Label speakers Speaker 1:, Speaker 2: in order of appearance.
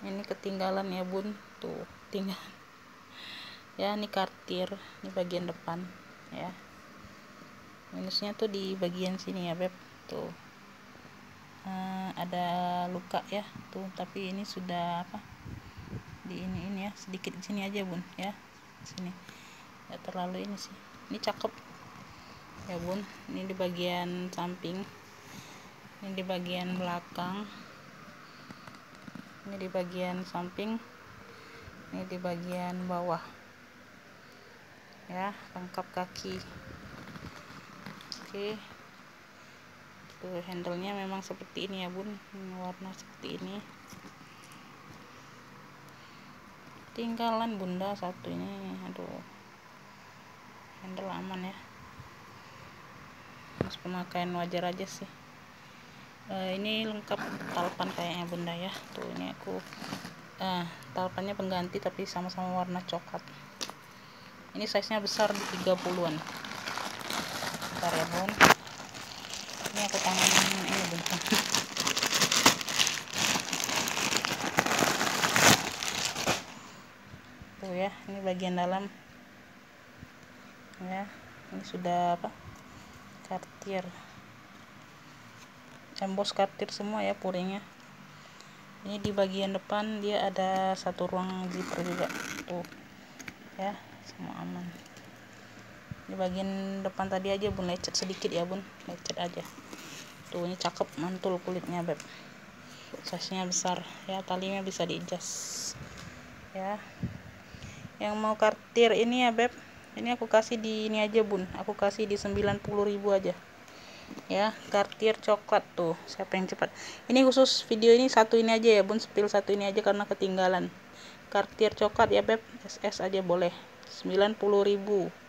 Speaker 1: Ini ketinggalan ya bun, tuh tinggal ya. Ini kartir, ini bagian depan ya. Minusnya tuh di bagian sini ya beb, tuh ada luka ya tuh, tapi ini sudah apa, di ini ya, sedikit di sini aja bun ya, sini ya, terlalu ini sih. Ini cakep ya bun. Ini di bagian samping, ini di bagian belakang, ini di bagian samping, ini di bagian bawah ya, lengkap kaki. Oke, tuh handle-nya memang seperti ini ya bun, warna seperti ini. Tinggalan bunda satu ini, aduh, handle aman ya, mas pemakaian wajar aja sih. Ini lengkap talpan kayaknya bunda ya, tuh ini aku talpannya pengganti tapi sama-sama warna coklat. Ini size nya besar di 30-an. Bentar ya bun, ini aku tanganin ini bun. Tuh ya, ini bagian dalam ya. Ini sudah apa, kartir, embos kartir semua ya puringnya. Ini di bagian depan dia ada satu ruang zipper juga tuh ya, semua aman. Di bagian depan tadi aja bun lecet sedikit ya bun, lecet aja tuh. Ini cakep, mantul kulitnya beb, size nya besar ya, talinya bisa diadjust ya. Yang mau kartir ini ya beb, ini aku kasih di ini aja bun, aku kasih di 90.000 aja ya, kartir coklat tuh. Siapa yang cepat, ini khusus video ini satu ini aja ya bun, spill satu ini aja karena ketinggalan. Kartir coklat ya beb, SS aja boleh, 90.000.